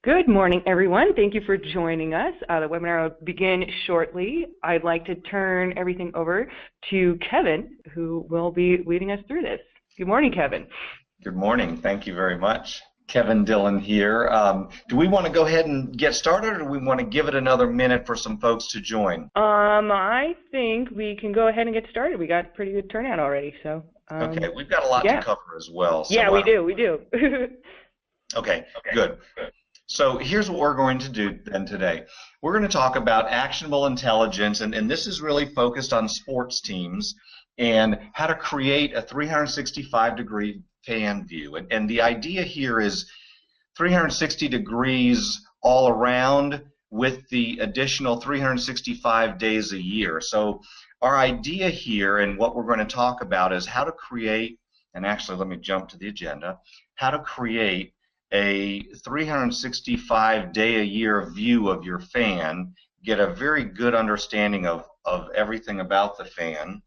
Good morning, everyone. Thank you for joining us. The webinar will begin shortly. I'd like to turn everything over to Kevin, who will be leading us through this. Good morning, Kevin. Good morning. Thank you very much. Kevin Dillon here. Do we want to go ahead and get started, or do we want to give it another minute for some folks to join? I think we can go ahead and get started. We got pretty good turnout already, so. Okay, we've got a lot to cover as well. So, yeah, we do. Okay, good. So here's what we're going to do then today. We're going to talk about actionable intelligence, and this is really focused on sports teams and how to create a 365-degree fan view. And the idea here is 360 degrees all around with the additional 365 days a year. So our idea here and what we're going to talk about is how to create, and actually let me jump to the agenda, how to create a 365-day-a-year view of your fan, get a very good understanding of everything about the fan,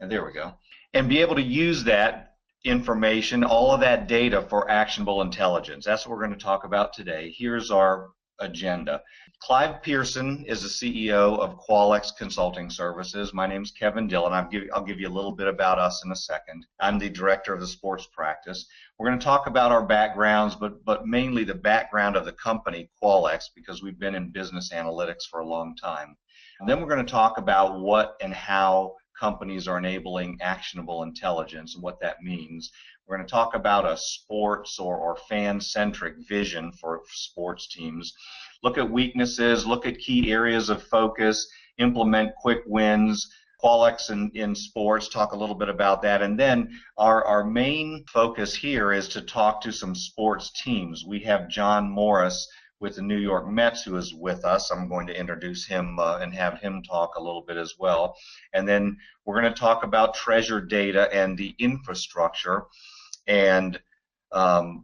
and there we go, and be able to use that information, all of that data for actionable intelligence. That's what we're going to talk about today. Here's our agenda. Clive Pearson is the CEO of Qualix Consulting Services. My name's Kevin Dillon. I'll give you a little bit about us in a second. I'm the director of the sports practice. We're going to talk about our backgrounds, but mainly the background of the company, Qualix, because we've been in business analytics for a long time. And then we're going to talk about what and how companies are enabling actionable intelligence and what that means. We're going to talk about a sports or fan-centric vision for sports teams. Look at weaknesses, look at key areas of focus, implement quick wins. Qualix in sports, talk a little bit about that. And then our main focus here is to talk to some sports teams. We have John Morris with the New York Mets who is with us. I'm going to introduce him and have him talk a little bit as well. And then we're going to talk about treasure data and the infrastructure. And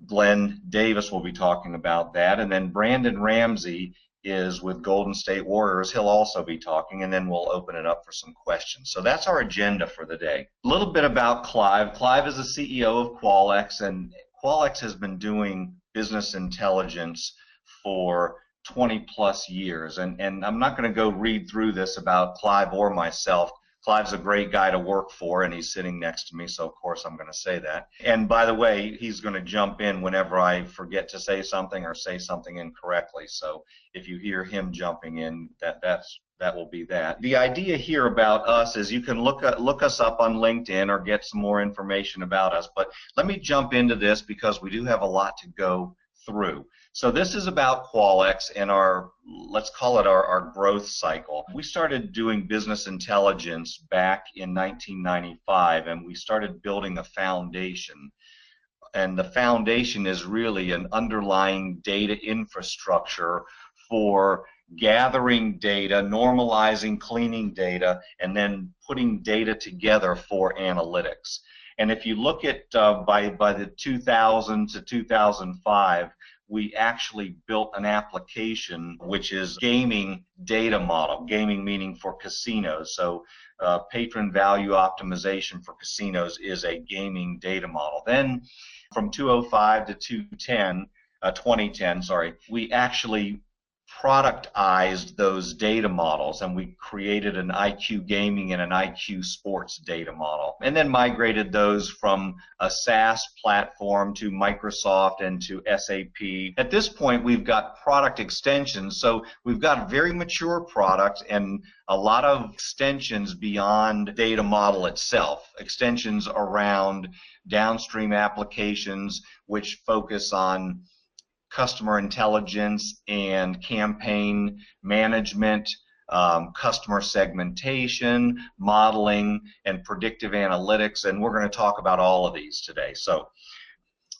Glenn Davis will be talking about that. And then Brandon Ramsey is with Golden State Warriors. He'll also be talking, and then we'll open it up for some questions. So that's our agenda for the day. A little bit about Clive. Clive is the CEO of Qualix, and Qualix has been doing business intelligence for 20-plus years. And I'm not going to go read through this about Clive or myself. Clive's a great guy to work for, and he's sitting next to me, so of course I'm going to say that. And by the way, he's going to jump in whenever I forget to say something or say something incorrectly. So if you hear him jumping in, that will be that. The idea here about us is you can look us up on LinkedIn or get some more information about us. But let me jump into this because we do have a lot to go through. So this is about Qualix and our, let's call it our growth cycle. We started doing business intelligence back in 1995, and we started building a foundation. And the foundation is really an underlying data infrastructure for gathering data, normalizing, cleaning data, and then putting data together for analytics. And if you look at by the 2000 to 2005, we actually built an application which is gaming data model, gaming meaning for casinos. So patron value optimization for casinos is a gaming data model. Then from 2005 to 2010, we actually productized those data models, and we created an IQ gaming and an IQ sports data model, and then migrated those from a SaaS platform to Microsoft and to SAP. At this point, we've got product extensions, so we've got a very mature product and a lot of extensions beyond data model itself, extensions around downstream applications which focus on customer intelligence and campaign management, customer segmentation, modeling, and predictive analytics, and we're going to talk about all of these today. So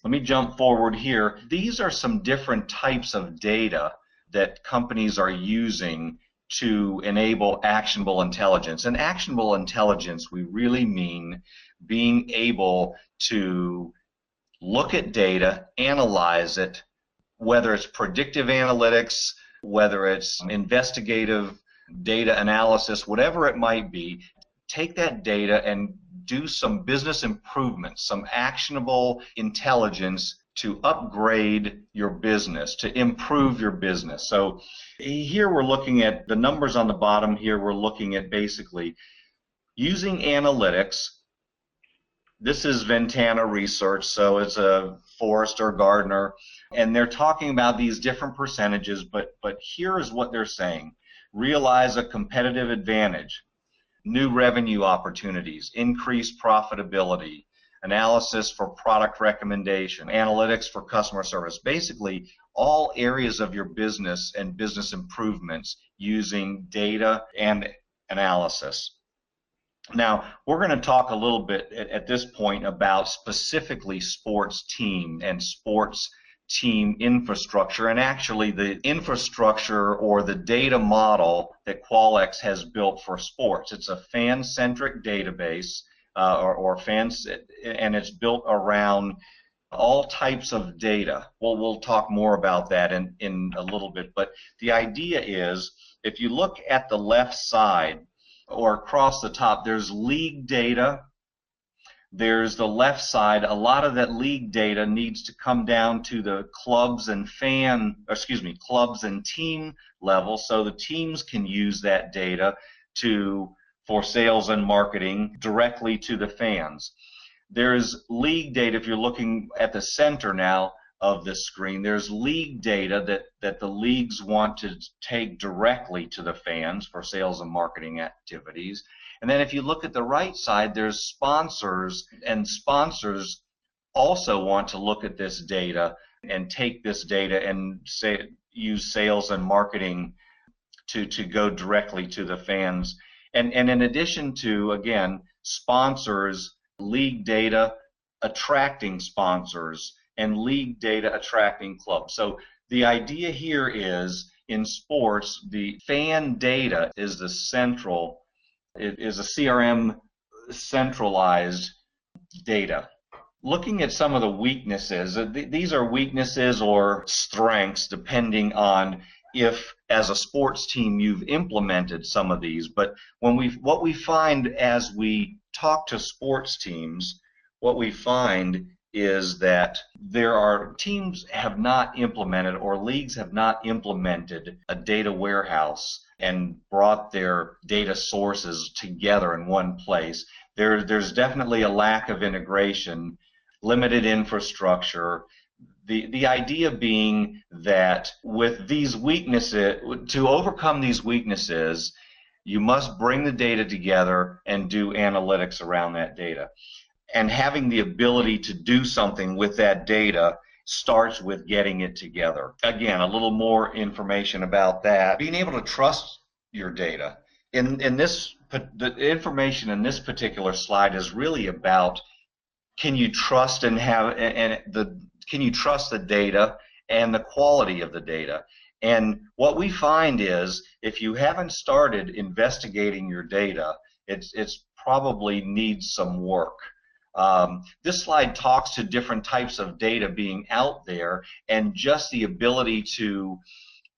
let me jump forward here. These are some different types of data that companies are using to enable actionable intelligence. And actionable intelligence, we really mean being able to look at data, analyze it, whether it's predictive analytics, whether it's investigative data analysis, whatever it might be, take that data and do some business improvements, some actionable intelligence to upgrade your business, to improve your business. So here we're looking at the numbers on the bottom here. We're looking at basically using analytics. This is Ventana Research, so it's a Forrester, Gardner, and they're talking about these different percentages, but here is what they're saying. Realize a competitive advantage, new revenue opportunities, increased profitability, analysis for product recommendation, analytics for customer service. Basically, all areas of your business and business improvements using data and analysis. Now, we're going to talk a little bit at this point about specifically sports team and sports team infrastructure, and actually the infrastructure or the data model that Qualix has built for sports. It's a fan-centric database or fans, and it's built around all types of data. Well, we'll talk more about that in a little bit, but the idea is if you look at the left side or across the top, there's league data. There's the left side. A lot of that league data needs to come down to the clubs and clubs and team level, so the teams can use that data for sales and marketing directly to the fans. There's league data. If you're looking at the center now of this screen, there's league data that the leagues want to take directly to the fans for sales and marketing activities. And then if you look at the right side, there's sponsors, and sponsors also want to look at this data and take this data and use sales and marketing to go directly to the fans. And in addition to, again, sponsors, league data attracting sponsors, and league data attracting clubs. So the idea here is in sports, the fan data is the central, it is a CRM centralized data. Looking at some of the weaknesses, these are weaknesses or strengths depending on if as a sports team you've implemented some of these. But what we find as we talk to sports teams, what we find is that there are teams have not implemented, or leagues have not implemented, a data warehouse and brought their data sources together in one place. There's definitely a lack of integration, limited infrastructure. The idea being that with these weaknesses, to overcome these weaknesses, you must bring the data together and do analytics around that data. And having the ability to do something with that data starts with getting it together. Again, a little more information about that. Being able to trust your data. The information in this particular slide is really about, can you trust can you trust the data and the quality of the data? And what we find is, if you haven't started investigating your data, it's probably needs some work. This slide talks to different types of data being out there, and just the ability to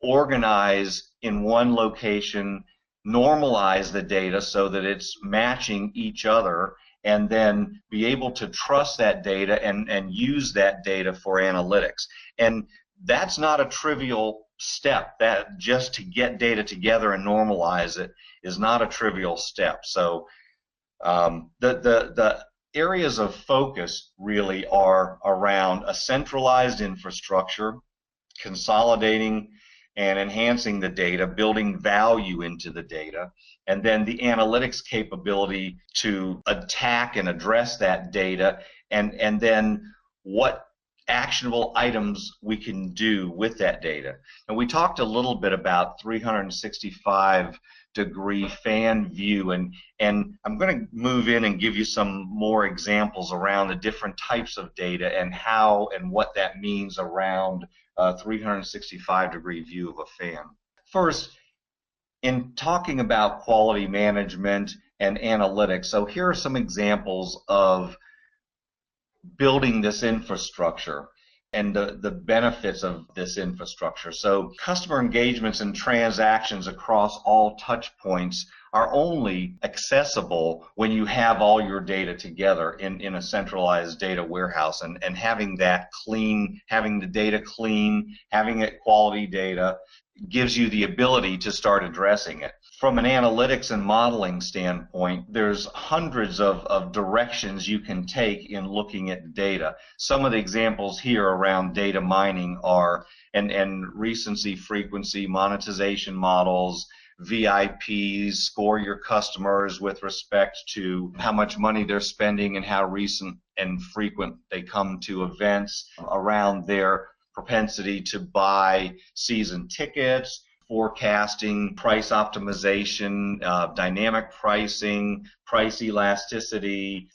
organize in one location, normalize the data so that it's matching each other, and then be able to trust that data and use that data for analytics. And that's not a trivial step. That just to get data together and normalize it is not a trivial step. So the areas of focus really are around a centralized infrastructure, consolidating and enhancing the data, building value into the data, and then the analytics capability to attack and address that data, and then what actionable items we can do with that data. And we talked a little bit about 365-degree fan view, and I'm going to move in and give you some more examples around the different types of data and how and what that means around a 365-degree view of a fan. First, in talking about quality management and analytics, so here are some examples of building this infrastructure and the benefits of this infrastructure. So customer engagements and transactions across all touch points are only accessible when you have all your data together in a centralized data warehouse, and having that clean, having the data clean, having it quality data gives you the ability to start addressing it. From an analytics and modeling standpoint, there's hundreds of directions you can take in looking at data. Some of the examples here around data mining are and recency, frequency, monetization models, VIPs, score your customers with respect to how much money they're spending and how recent and frequent they come to events, around their propensity to buy season tickets, forecasting, price optimization, dynamic pricing, price elasticity.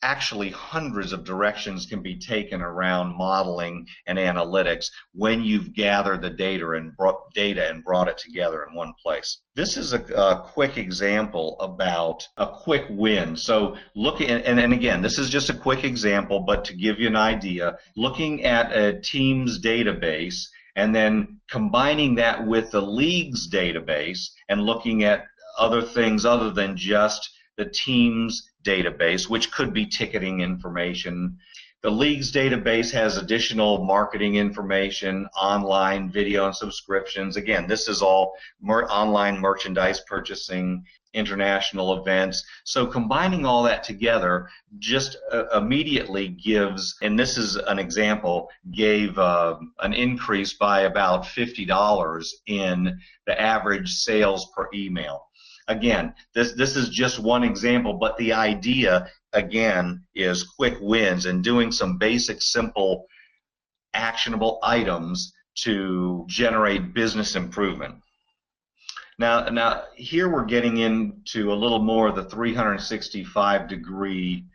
Actually hundreds of directions can be taken around modeling and analytics when you've gathered the data and brought it together in one place. This is a quick example about a quick win. So looking, and again, this is just a quick example, but to give you an idea, looking at a team's database and then combining that with the league's database and looking at other things other than just the team's database, which could be ticketing information. The league's database has additional marketing information, online video and subscriptions. Again, this is all online merchandise purchasing, international events. So combining all that together just immediately gives, and this is an example, gave an increase by about $50 in the average sales per email. Again, this is just one example, but the idea, again, is quick wins and doing some basic, simple, actionable items to generate business improvement. Now here we're getting into a little more of the 365-degree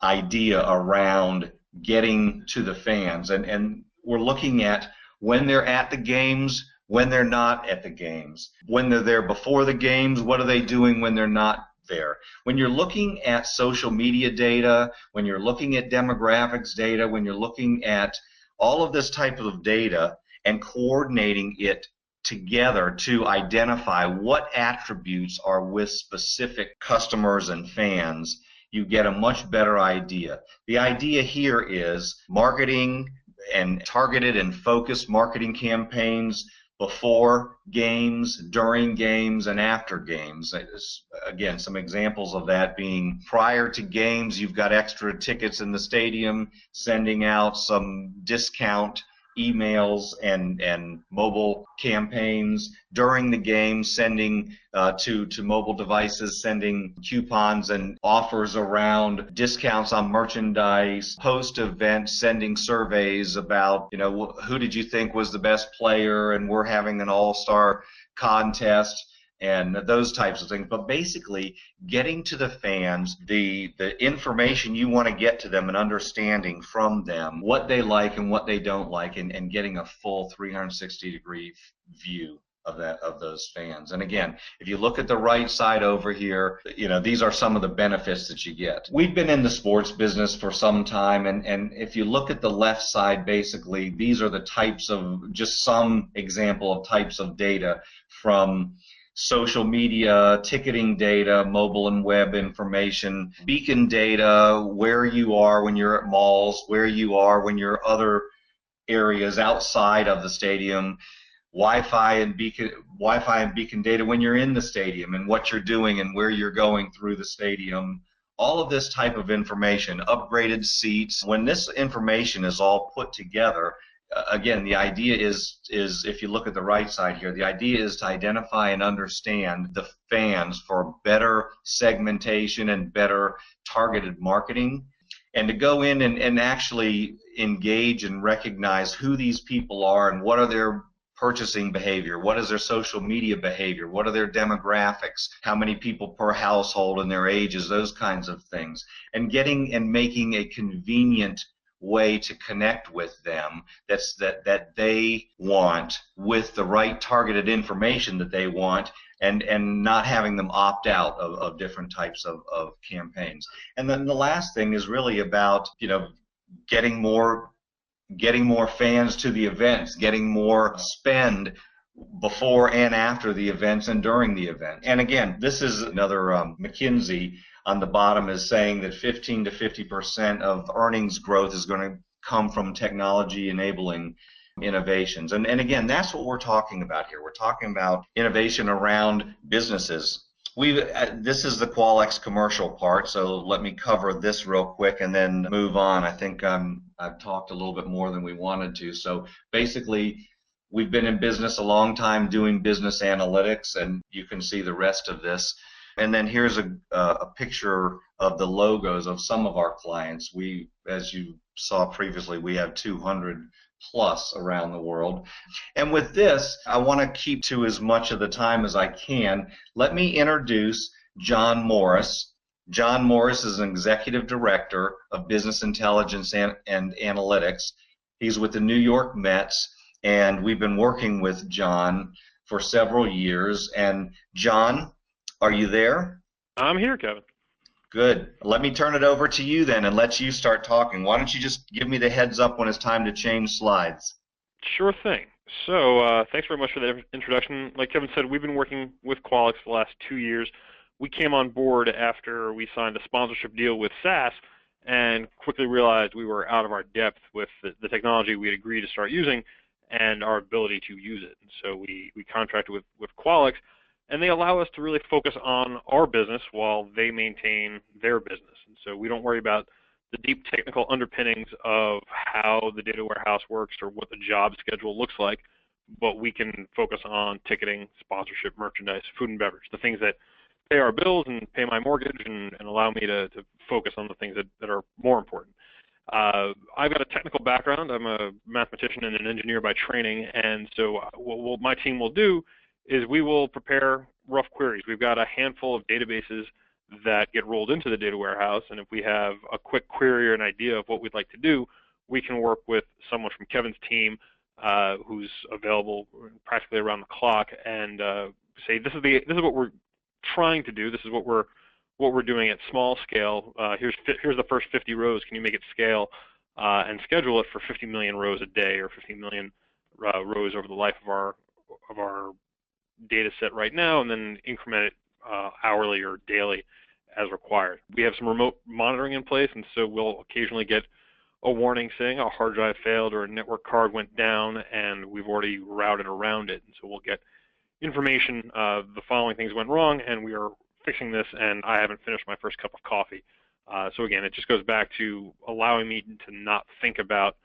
idea around getting to the fans, and we're looking at when they're at the games, when they're not at the games, when they're there before the games, what are they doing when they're not there. When you're looking at social media data, when you're looking at demographics data, when you're looking at all of this type of data and coordinating it together to identify what attributes are with specific customers and fans, you get a much better idea. The idea here is marketing and targeted and focused marketing campaigns before games, during games, and after games. Again, some examples of that being prior to games, you've got extra tickets in the stadium, sending out some discount emails and mobile campaigns. During the game, sending to mobile devices, sending coupons and offers around discounts on merchandise. Post-event, sending surveys about, who did you think was the best player, and we're having an all-star contest, and those types of things. But basically, getting to the fans the information you want to get to them and understanding from them what they like and what they don't like, and getting a full 360-degree view of those fans. And again, if you look at the right side over here, these are some of the benefits that you get. We've been in the sports business for some time, and if you look at the left side, basically these are the types of, just some example of types of data from social media, ticketing data, mobile and web information, beacon data, where you are when you're at malls, where you are when you're other areas outside of the stadium, Wi-Fi and beacon data when you're in the stadium and what you're doing and where you're going through the stadium. All of this type of information, upgraded seats. When this information is all put together, again, the idea is if you look at the right side here, the idea is to identify and understand the fans for better segmentation and better targeted marketing, and to go in and actually engage and recognize who these people are and what are their purchasing behavior, what is their social media behavior, what are their demographics, how many people per household and their ages, those kinds of things, and getting and making a convenient way to connect with them that they want, with the right targeted information that they want, and not having them opt out of different types of campaigns. And then the last thing is really about getting more fans to the events, getting more spend before and after the events and during the event. And again, this is another McKinsey on the bottom is saying that 15 to 50% of earnings growth is going to come from technology enabling innovations. And again, that's what we're talking about here. We're talking about innovation around businesses. This is the Qualix commercial part, so let me cover this real quick and then move on. I think I've talked a little bit more than we wanted to. So basically, we've been in business a long time doing business analytics, and you can see the rest of this. And then here's a picture of the logos of some of our clients. As you saw previously, we have 200 plus around the world. And with this, I want to keep to as much of the time as I can. Let me introduce John Morris. John Morris is an Executive Director of Business Intelligence and Analytics. He's with the New York Mets, and we've been working with John for several years. And John, are you there? I'm here, Kevin. Good. Let me turn it over to you then and let you start talking. Why don't you just give me the heads up when it's time to change slides? Sure thing. So thanks very much for the introduction. Like Kevin said, we've been working with Qualix for the last 2 years. We came on board after we signed a sponsorship deal with SAS and quickly realized we were out of our depth with the technology we had agreed to start using and our ability to use it. And so we contracted with Qualix, and they allow us to really focus on our business while they maintain their business. And so we don't worry about the deep technical underpinnings of how the data warehouse works or what the job schedule looks like, but we can focus on ticketing, sponsorship, merchandise, food and beverage, the things that pay our bills and pay my mortgage and allow me to focus on the things that are more important. I've got a technical background. I'm a mathematician and an engineer by training, and so what my team will do is we will prepare rough queries. We've got a handful of databases that get rolled into the data warehouse, and if we have a quick query or an idea of what we'd like to do, we can work with someone from Kevin's team who's available practically around the clock and say, this is what we're trying to do. This is what we're doing at small scale. Here's the first 50 rows. Can you make it scale and schedule it for 50 million rows a day or 50 million rows over the life of our data set right now, and then increment it hourly or daily as required. We have some remote monitoring in place, and so we'll occasionally get a warning saying a hard drive failed or a network card went down, and we've already routed around it. And so we'll get information, the following things went wrong, and we are fixing this, and I haven't finished my first cup of coffee. So again, it just goes back to allowing me to not think about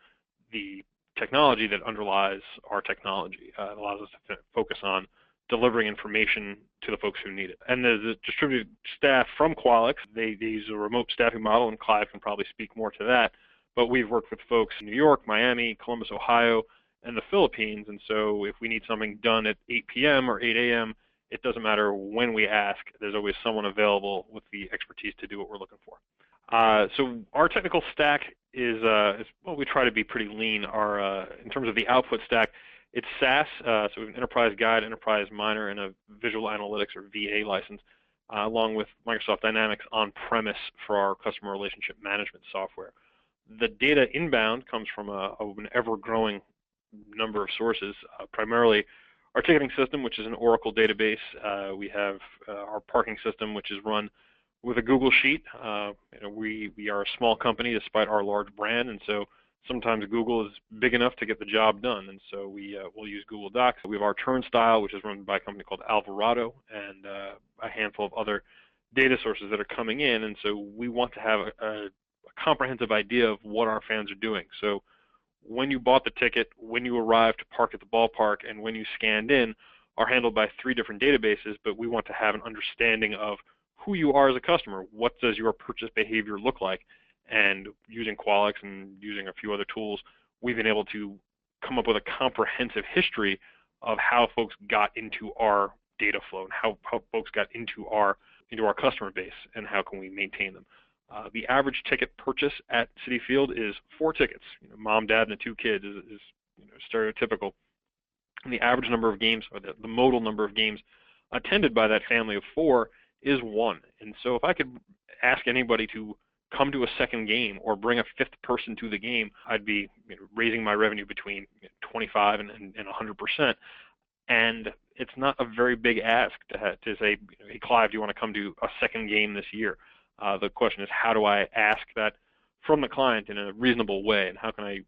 the technology that underlies our technology. It allows us to focus on delivering information to the folks who need it. And the distributed staff from Qualix, they use a remote staffing model, and Clive can probably speak more to that. But we've worked with folks in New York, Miami, Columbus, Ohio, and the Philippines. And so if we need something done at 8 p.m. or 8 a.m., it doesn't matter when we ask. There's always someone available with the expertise to do what we're looking for. So our technical stack is well, we try to be pretty lean. In terms of the output stack, it's SaaS, so we have an Enterprise Guide, Enterprise Miner, and a Visual Analytics or VA license, along with Microsoft Dynamics on-premise for our customer relationship management software. The data inbound comes from an ever-growing number of sources, primarily our ticketing system, which is an Oracle database. We have our parking system, which is run with a Google Sheet. We are a small company despite our large brand, and so sometimes Google is big enough to get the job done, and so we'll use Google Docs. We have our Turnstile, which is run by a company called Alvarado, and a handful of other data sources that are coming in, and so we want to have a comprehensive idea of what our fans are doing. So when you bought the ticket, when you arrived to park at the ballpark, and when you scanned in are handled by 3 different databases, but we want to have an understanding of who you are as a customer. What does your purchase behavior look like? And using Qualix and using a few other tools, we've been able to come up with a comprehensive history of how folks got into our data flow and how folks got into our customer base and how can we maintain them. The average ticket purchase at Citi Field is 4 tickets. Mom, dad, and 2 kids is stereotypical. And the average number of games, or the modal number of games attended by that family of 4 is 1. And so if I could ask anybody to come to a second game or bring a 5th person to the game, I'd be raising my revenue between 25 and 100%. And it's not a very big ask to say, hey, Clive, do you want to come to a second game this year? The question is, how do I ask that from the client in a reasonable way, and how can I,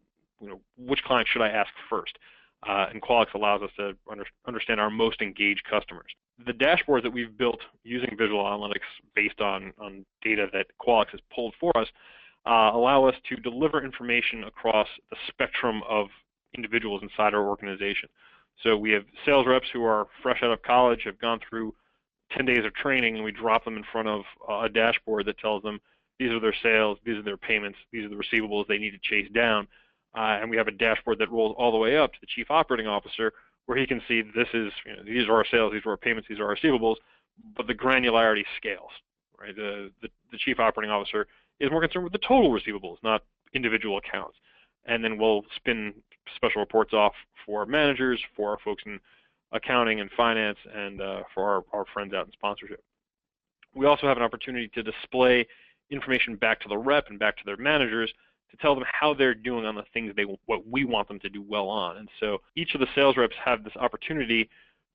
which client should I ask first? And Qualix allows us to understand our most engaged customers. The dashboards that we've built using visual analytics based on data that Qualix has pulled for us allow us to deliver information across the spectrum of individuals inside our organization. So we have sales reps who are fresh out of college, have gone through 10 days of training, and we drop them in front of a dashboard that tells them these are their sales, these are their payments, these are the receivables they need to chase down. And we have a dashboard that rolls all the way up to the chief operating officer, where he can see this is, these are our sales, these are our payments, these are our receivables, but the granularity scales, right? The chief operating officer is more concerned with the total receivables, not individual accounts. And then we'll spin special reports off for managers, for our folks in accounting and finance, and for our friends out in sponsorship. We also have an opportunity to display information back to the rep and back to their managers to tell them how they're doing on the things what we want them to do well on. And so each of the sales reps have this opportunity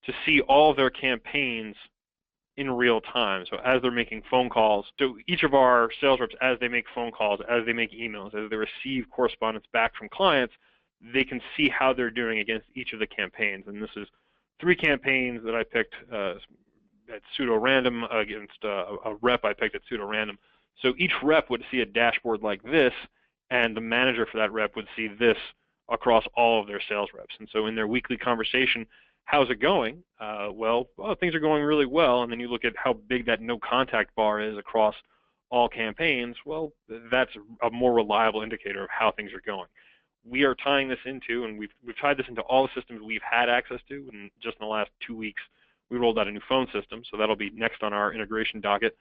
to see all of their campaigns in real time. So as they're making phone calls, so each of our sales reps, as they make phone calls, as they make emails, as they receive correspondence back from clients, they can see how they're doing against each of the campaigns. And this is 3 campaigns that I picked at pseudo-random against a rep I picked at pseudo-random. So each rep would see a dashboard like this, and the manager for that rep would see this across all of their sales reps. And so in their weekly conversation, how's it going? Well, things are going really well. And then you look at how big that no contact bar is across all campaigns. Well, that's a more reliable indicator of how things are going. We are tying this into, and we've tied this into all the systems we've had access to. And just in the last 2 weeks, we rolled out a new phone system. So that'll be next on our integration docket.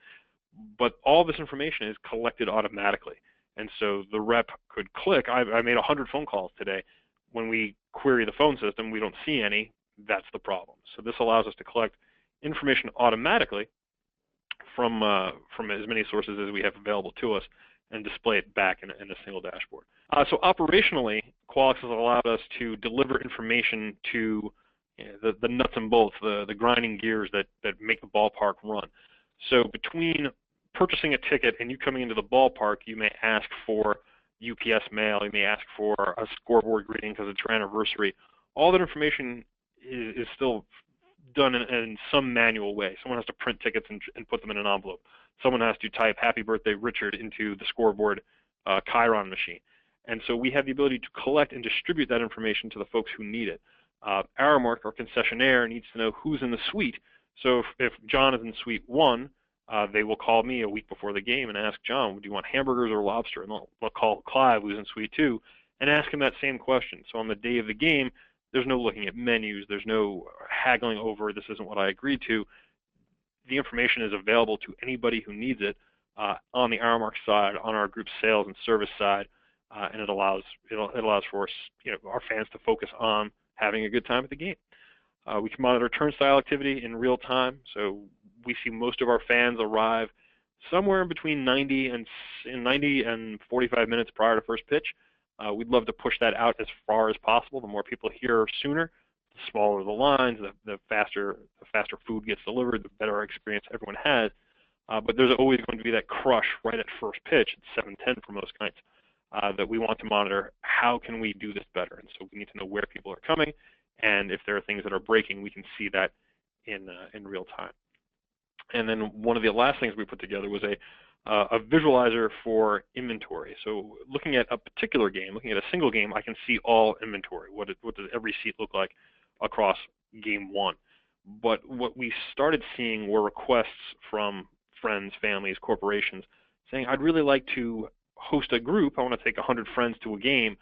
But all this information is collected automatically. And so the rep could click, I made 100 phone calls today. When we query the phone system, we don't see any. That's the problem. So this allows us to collect information automatically from as many sources as we have available to us and display it back in a single dashboard. So operationally, Qualix has allowed us to deliver information to the nuts and bolts, the grinding gears that make the ballpark run. So between purchasing a ticket and you coming into the ballpark, you may ask for UPS mail, you may ask for a scoreboard greeting because it's your anniversary. All that information is still done in some manual way. Someone has to print tickets and put them in an envelope. Someone has to type "Happy Birthday, Richard" into the scoreboard Chiron machine. And so we have the ability to collect and distribute that information to the folks who need it. Aramark, our concessionaire, needs to know who's in the suite. So if John is in suite 1, they will call me a week before the game and ask John, do you want hamburgers or lobster? And they'll call Clive, who's in suite 2, and ask him that same question. So on the day of the game, there's no looking at menus. There's no haggling over, this isn't what I agreed to. The information is available to anybody who needs it on the Aramark side, on our group sales and service side, and it allows for our fans to focus on having a good time at the game. We can monitor turnstile activity in real time, so we see most of our fans arrive somewhere in between 90 and 45 minutes prior to first pitch. We'd love to push that out as far as possible. The more people here sooner, the smaller the lines, the faster food gets delivered, the better experience everyone has. But there's always going to be that crush right at first pitch at 7:10 for most nights that we want to monitor. How can we do this better? And so we need to know where people are coming, and if there are things that are breaking, we can see that in real time. And then one of the last things we put together was a visualizer for inventory. So looking at a particular game, looking at a single game, I can see all inventory. What does every seat look like across game 1? But what we started seeing were requests from friends, families, corporations saying, I'd really like to host a group. I want to take 100 friends to a game.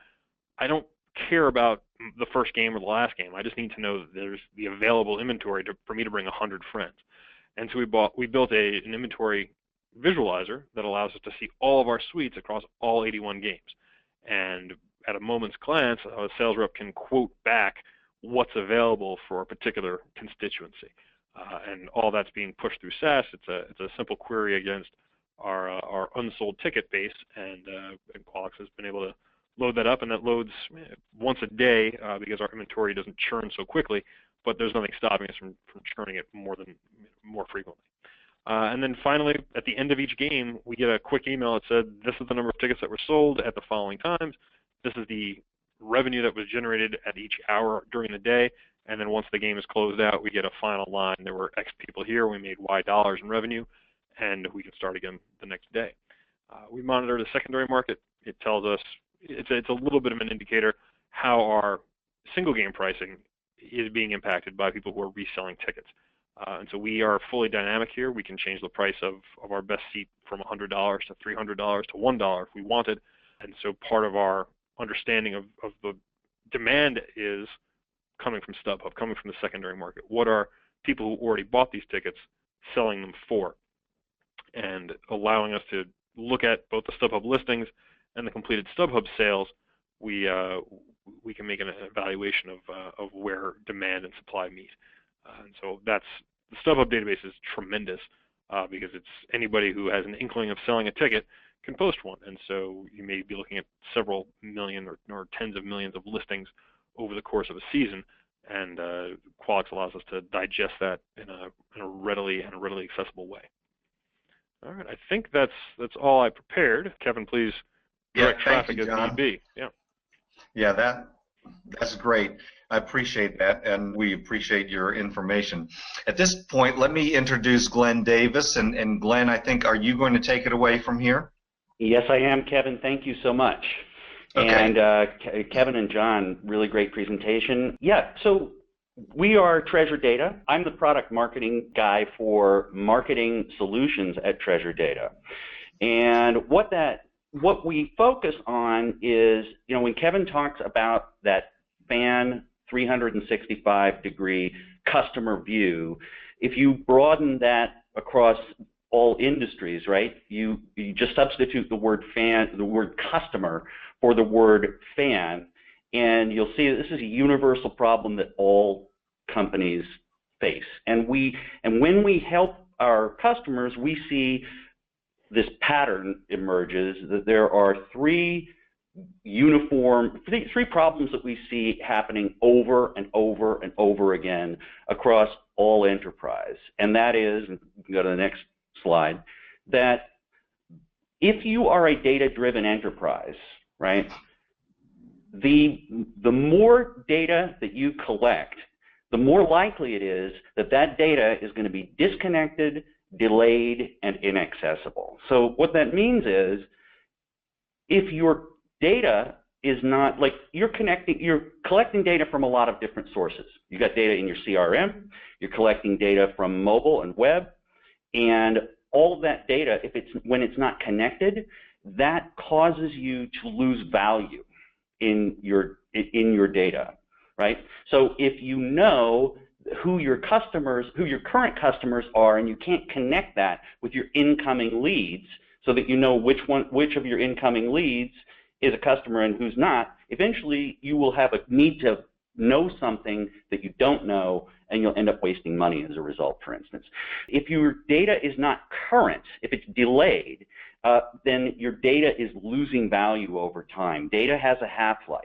I don't care about the first game or the last game. I just need to know that there's the available inventory for me to bring 100 friends. And so we built an inventory visualizer that allows us to see all of our suites across all 81 games. And at a moment's glance, a sales rep can quote back what's available for a particular constituency. And all that's being pushed through SAS. It's a simple query against our unsold ticket base, and Qualix has been able to load that up, and that loads once a day because our inventory doesn't churn so quickly. but there's nothing stopping us from churning it more frequently. And then finally, at the end of each game, we get a quick email that said, this is the number of tickets that were sold at the following times. This is the revenue that was generated at each hour during the day. And then once the game is closed out, we get a final line. There were X people here. We made Y dollars in revenue, and we can start again the next day. We monitor the secondary market. It tells us, it's a little bit of an indicator how our single game pricing is being impacted by people who are reselling tickets. And so we are fully dynamic here. We can change the price of our best seat from $100 to $300 to $1 if we wanted. And so part of our understanding of the demand is coming from StubHub, coming from the secondary market. What are people who already bought these tickets selling them for? And allowing us to look at both the StubHub listings and the completed StubHub sales, we can make an evaluation of where demand and supply meet. And so the StubHub database is tremendous because it's anybody who has an inkling of selling a ticket can post one. And so you may be looking at several million or tens of millions of listings over the course of a season. And Qualix allows us to digest that in a readily accessible way. All right, I think that's all I prepared. Kevin, please direct traffic as need be. Yeah, that's great. I appreciate that, and we appreciate your information. At this point, let me introduce Glenn Davis. And Glenn, I think, are you going to take it away from here? Yes, I am, Kevin. Thank you so much. Okay. And Kevin and John, really great presentation. Yeah, so we are Treasure Data. I'm the product marketing guy for marketing solutions at Treasure Data. And what we focus on is, when Kevin talks about that fan 365-degree customer view, if you broaden that across all industries, right, you just substitute the word customer for the word fan, and you'll see that this is a universal problem that all companies face. And when we help our customers, we see this pattern emerges that there are three problems that we see happening over and over and over again across all enterprise. And that is, and we can go to the next slide, that if you are a data-driven enterprise, right, the more data that you collect, the more likely it is that that data is going to be disconnected, delayed, and inaccessible. So what that means is, if your data is not, like, you're collecting data from a lot of different sources. You got data in your CRM, you're collecting data from mobile and web, and all of that data, when it's not connected, that causes you to lose value in your data, right? So if you know who your current customers are, and you can't connect that with your incoming leads, so that you know which of your incoming leads is a customer and who's not, eventually you will have a need to know something that you don't know, and you'll end up wasting money as a result, for instance. If your data is not current, if it's delayed, then your data is losing value over time. Data has a half-life.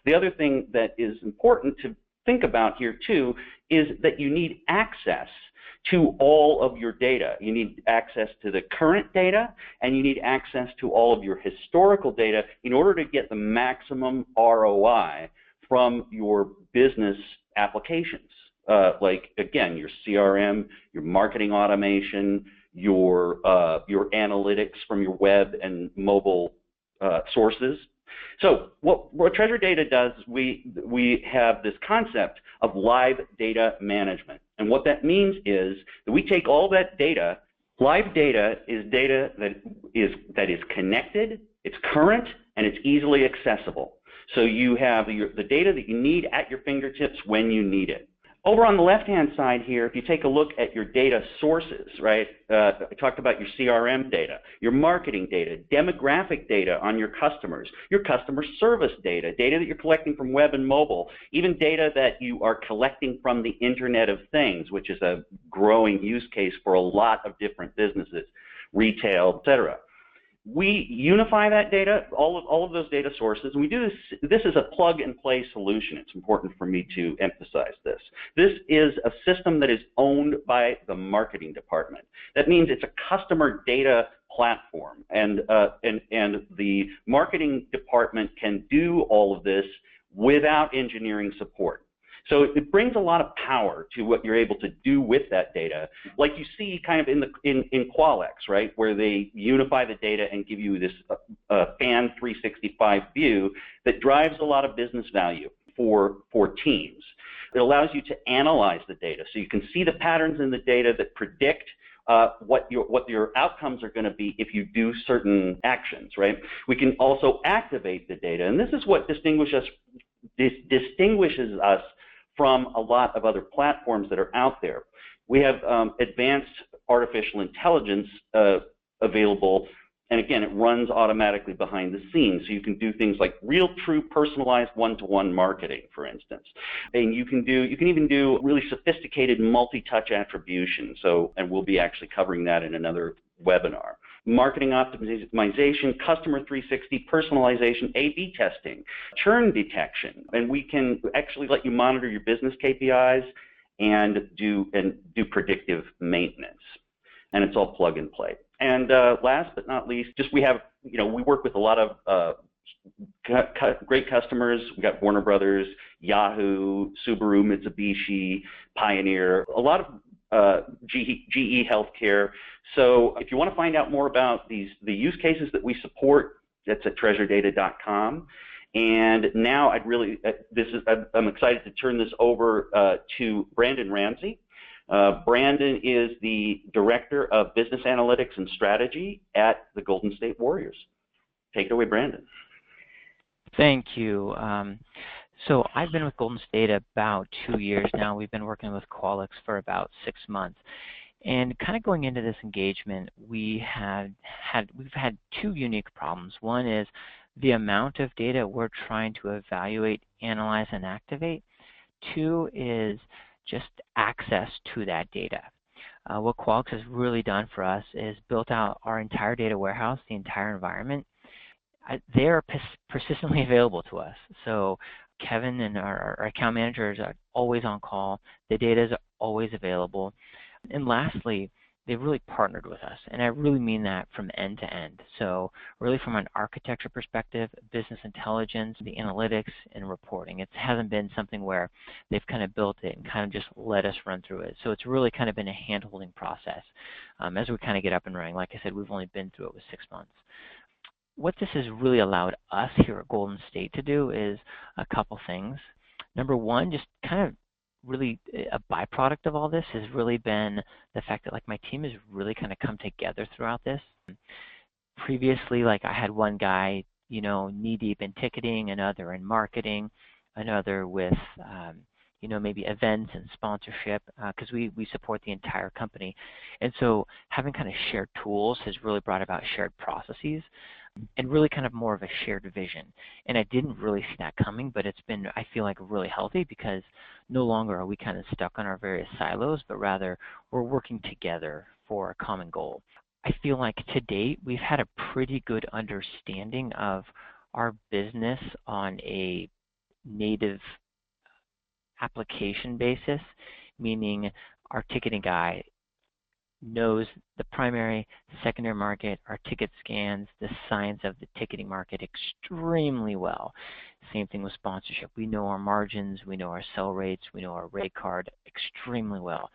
The other thing that is important to think about here too is that you need access to all of your data. You need access to the current data, and you need access to all of your historical data in order to get the maximum ROI from your business applications. Like, again, your CRM, your marketing automation, your analytics from your web and mobile sources. So what Treasure Data does, we have this concept of live data management. And what that means is that we take all that data. Live data is data that is connected, it's current, and it's easily accessible. So you have the data that you need at your fingertips when you need it. Over on the left-hand side here, if you take a look at your data sources, right, I talked about your CRM data, your marketing data, demographic data on your customers, your customer service data, data that you're collecting from web and mobile, even data that you are collecting from the Internet of Things, which is a growing use case for a lot of different businesses, retail, etc. we unify that data, all of those data sources, and we do this is a plug-and-play solution. It's important for me to emphasize this. This is a system that is owned by the marketing department. That means it's a customer data platform, and the marketing department can do all of this without engineering support. So it brings a lot of power to what you're able to do with that data, like you see kind of in Qualix, right, where they unify the data and give you this FAN 365 view that drives a lot of business value for teams. It allows you to analyze the data, so you can see the patterns in the data that predict what your outcomes are going to be if you do certain actions, right? We can also activate the data, and this is what distinguishes us from a lot of other platforms that are out there. We have advanced artificial intelligence available, and again, it runs automatically behind the scenes. So you can do things like real, true, personalized one-to-one marketing, for instance. And you can even do really sophisticated multi-touch attribution. And we'll be actually covering that in another webinar. Marketing optimization, customer 360, personalization, A/B testing, churn detection, and we can actually let you monitor your business KPIs and do predictive maintenance. And it's all plug and play. And last but not least, we work with a lot of great customers. We got Warner Brothers, Yahoo, Subaru, Mitsubishi, Pioneer, a lot of GE Healthcare. So if you want to find out more about the use cases that we support, that's at treasuredata.com. And now I'm excited to turn this over to Brandon Ramsey. Brandon is the Director of Business Analytics and Strategy at the Golden State Warriors. Take it away, Brandon. Thank you. So I've been with Golden State about 2 years now. We've been working with Qualix for about 6 months. And kind of going into this engagement, we've had two unique problems. One is the amount of data we're trying to evaluate, analyze, and activate. Two is just access to that data. What Qualix has really done for us is built out our entire data warehouse, the entire environment. They are persistently available to us. So Kevin and our account managers are always on call. The data is always available. And lastly, they've really partnered with us, and I really mean that from end to end. So really from an architecture perspective, business intelligence, the analytics, and reporting. It hasn't been something where they've kind of built it and kind of just let us run through it. So it's really kind of been a hand-holding process as we kind of get up and running. Like I said, we've only been through it with 6 months. What this has really allowed us here at Golden State to do is a couple things. Number one, just kind of really a byproduct of all this has really been the fact that my team has really kind of come together throughout this. Previously, I had one guy, knee deep in ticketing, another in marketing, another with maybe events and sponsorship, because we support the entire company. And so having kind of shared tools has really brought about shared processes and really kind of more of a shared vision. And I didn't really see that coming, but it's been, I feel like, really healthy because no longer are we kind of stuck on our various silos, but rather we're working together for a common goal. I feel like to date, we've had a pretty good understanding of our business on a native application basis, meaning our ticketing guy knows the primary, secondary market, our ticket scans, the science of the ticketing market extremely well. Same thing with sponsorship. We know our margins, we know our sell rates, we know our rate card extremely well.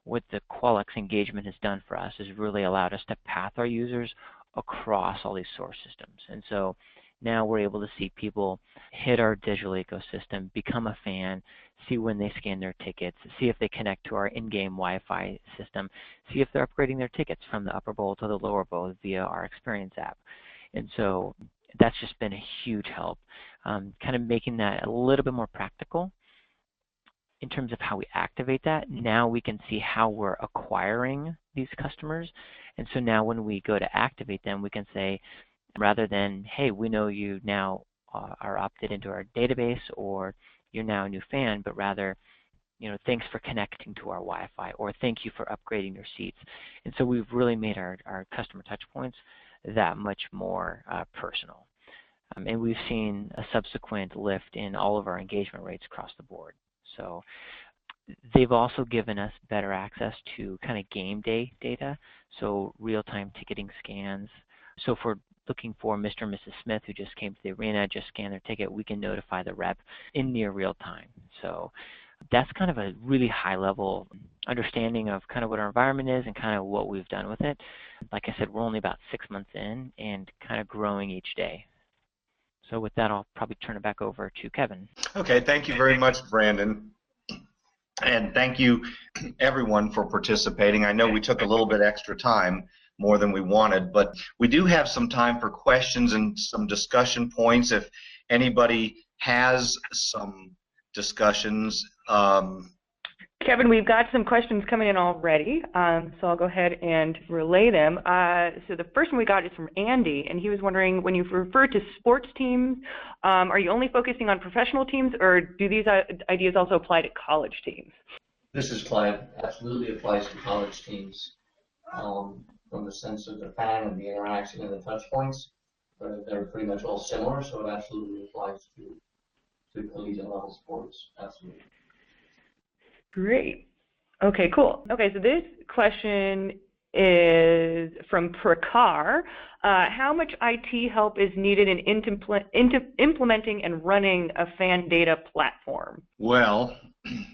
What the Qualix engagement has done for us is really allowed us to path our users across all these source systems. And so now we're able to see people hit our digital ecosystem, become a fan, see when they scan their tickets, see if they connect to our in-game Wi-Fi system, see if they're upgrading their tickets from the upper bowl to the lower bowl via our Experience app. And so that's just been a huge help, kind of making that a little bit more practical in terms of how we activate that. Now we can see how we're acquiring these customers. And so now when we go to activate them, we can say, rather than, hey, we know you now are opted into our database or you're now a new fan, but rather, thanks for connecting to our Wi-Fi or thank you for upgrading your seats. And so we've really made our customer touch points that much more personal. And we've seen a subsequent lift in all of our engagement rates across the board. So they've also given us better access to kind of game day data, so real-time ticketing scans. So if we're looking for Mr. and Mrs. Smith who just came to the arena, just scanned their ticket, we can notify the rep in near real time. So that's kind of a really high-level understanding of kind of what our environment is and kind of what we've done with it. Like I said, we're only about 6 months in and kind of growing each day. So with that, I'll probably turn it back over to Kevin. Okay, thank you very much, Brandon. And thank you, everyone, for participating. I know we took a little bit extra time, more than we wanted, but we do have some time for questions and some discussion points. If anybody has some discussions. Kevin, we've got some questions coming in already, so I'll go ahead and relay them. So the first one we got is from Andy, and he was wondering, when you refer to sports teams, are you only focusing on professional teams, or do these ideas also apply to college teams? This is Clive. Absolutely applies to college teams, from the sense of the fan and the interaction and the touch points. They're pretty much all similar, so it absolutely applies to collegiate level sports. Absolutely. Great. Okay, cool. Okay, so this question is from Prakar. How much IT help is needed in implementing and running a fan data platform? Well,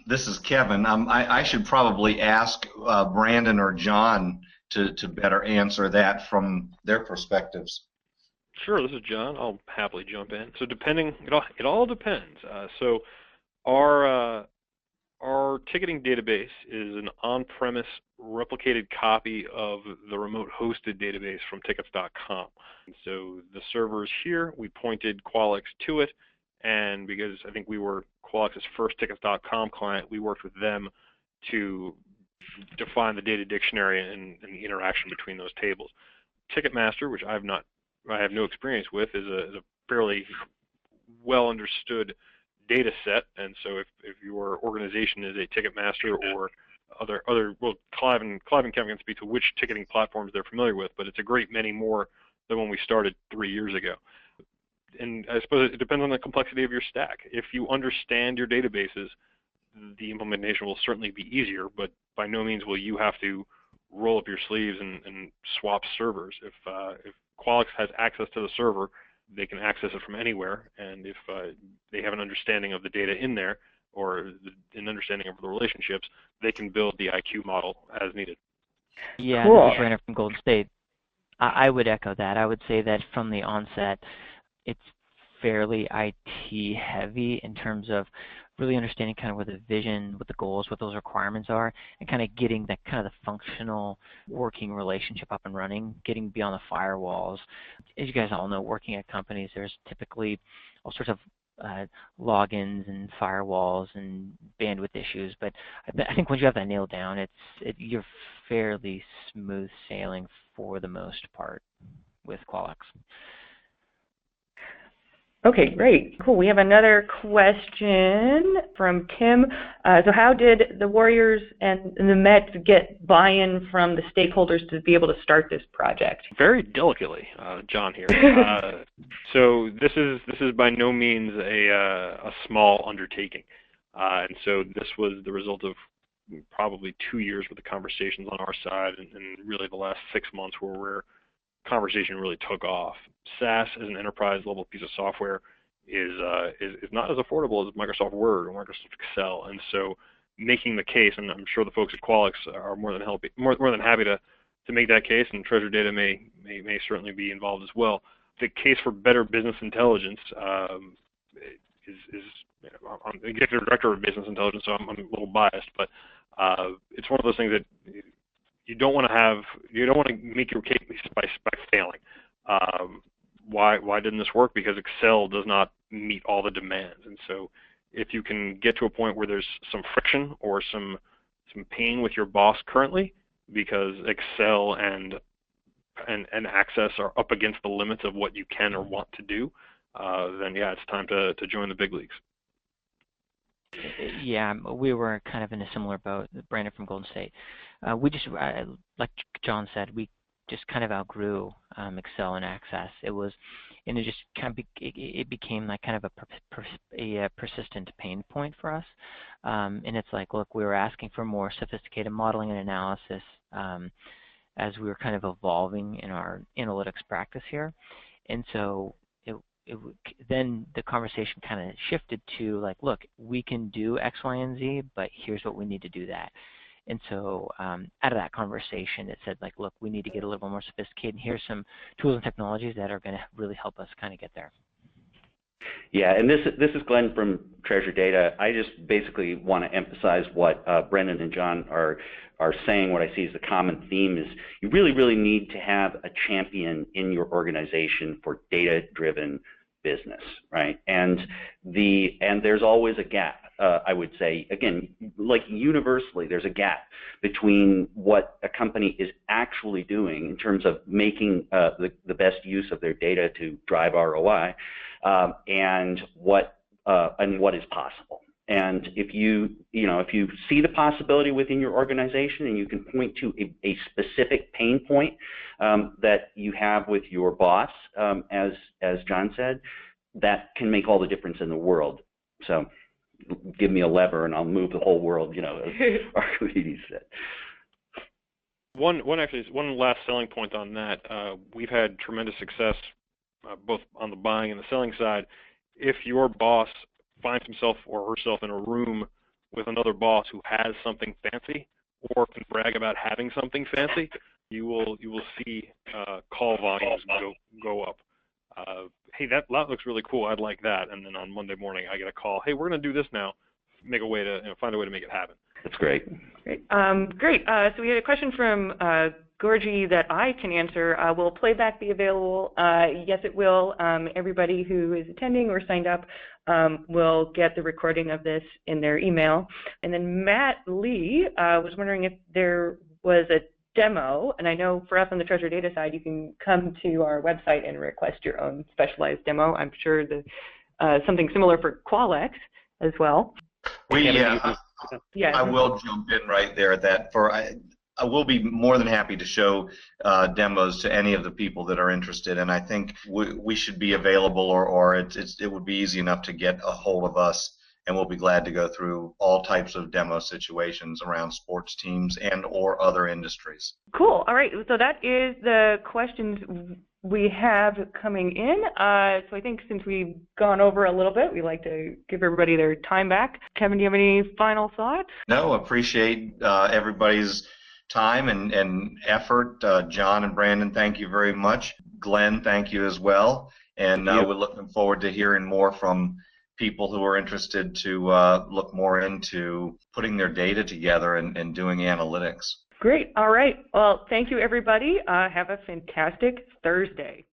this is Kevin. I should probably ask Brandon or John to better answer that from their perspectives. Sure, this is John. I'll happily jump in. So it all depends. So our ticketing database is an on-premise replicated copy of the remote hosted database from tickets.com. And so the servers here, we pointed Qualix to it, and because I think we were Qualix's first tickets.com client, we worked with them to define the data dictionary and the interaction between those tables. Ticketmaster, which I have no experience with, is a fairly well understood data set, and so if your organization is a Ticketmaster or other well, Clive and Kevin can speak to which ticketing platforms they're familiar with, but it's a great many more than when we started 3 years ago. And I suppose it depends on the complexity of your stack. If you understand your databases, the implementation will certainly be easier, but by no means will you have to roll up your sleeves and swap servers. If Qualix has access to the server, they can access it from anywhere, and if they have an understanding of the data in there or an understanding of the relationships, they can build the IQ model as needed. Yeah, Cool. This is Brandon from Golden State. I would echo that. I would say that from the onset, it's fairly IT heavy in terms of really understanding kind of what the vision, what the goals, what those requirements are, and kind of getting that kind of the functional working relationship up and running, getting beyond the firewalls. As you guys all know, working at companies, there's typically all sorts of logins and firewalls and bandwidth issues, but I think once you have that nailed down, you're fairly smooth sailing for the most part with Qualix. Okay, great. Cool. We have another question from Tim. So how did the Warriors and the Mets get buy-in from the stakeholders to be able to start this project? Very delicately, John here. So this is by no means a small undertaking, and so this was the result of probably 2 years worth of conversations on our side, and really the last 6 months where conversation really took off. SaaS as an enterprise level piece of software is not as affordable as Microsoft Word or Microsoft Excel, and so making the case, and I'm sure the folks at Qualix are more than happy to make that case, and Treasure Data may certainly be involved as well. The case for better business intelligence I'm the executive director of business intelligence, so I'm a little biased, but it's one of those things that you don't want to make your case by failing. Why didn't this work? Because Excel does not meet all the demands, and so if you can get to a point where there's some friction or some pain with your boss currently, because Excel and Access are up against the limits of what you can or want to do, then yeah, it's time to join the big leagues. Yeah, we were kind of in a similar boat, Brandon from Golden State. We just, like John said, we just kind of outgrew Excel and Access. And it just kind of it became like kind of a persistent pain point for us. And it's like, look, we were asking for more sophisticated modeling and analysis as we were kind of evolving in our analytics practice here. And so then the conversation kind of shifted to like, look, we can do X, Y, and Z, but here's what we need to do that. And so out of that conversation, it said like, look, we need to get a little more sophisticated, and here's some tools and technologies that are going to really help us kind of get there. Yeah, and this is Glenn from Treasure Data. I just basically want to emphasize what Brendan and John are saying. What I see as the common theme is you really, really need to have a champion in your organization for data-driven business, right? And there's always a gap. I would say, again, like universally, there's a gap between what a company is actually doing in terms of making the best use of their data to drive ROI, and what is possible. And if you see the possibility within your organization and you can point to a specific pain point that you have with your boss, as John said, that can make all the difference in the world. So give me a lever and I'll move the whole world, as Archimedes said. One last selling point on that. We've had tremendous success both on the buying and the selling side. If your boss finds himself or herself in a room with another boss who has something fancy or can brag about having something fancy, you will see call volumes go up. Hey, that looks really cool. I'd like that. And then on Monday morning, I get a call. Hey, we're going to do this now. Make a way to find a way to make it happen. That's great. Great. So we had a question from Gorgie that I can answer. Will playback be available? Yes, it will. Everybody who is attending or signed up will get the recording of this in their email. And then Matt Lee was wondering if there was a demo, and I know for us on the Treasure Data side, you can come to our website and request your own specialized demo. I'm sure something similar for Qualix as well. I will jump in right there at that. I will be more than happy to show demos to any of the people that are interested, and I think we should be available, or it would be easy enough to get a hold of us, and we'll be glad to go through all types of demo situations around sports teams and or other industries. Cool. All right. So that is the questions we have coming in. So I think since we've gone over a little bit, we like to give everybody their time back. Kevin, do you have any final thoughts? No, appreciate everybody's time and effort. John and Brandon, thank you very much. Glenn, thank you as well. And we're looking forward to hearing more from people who are interested to look more into putting their data together and doing analytics. Great. All right. Well, thank you, everybody. Have a fantastic Thursday.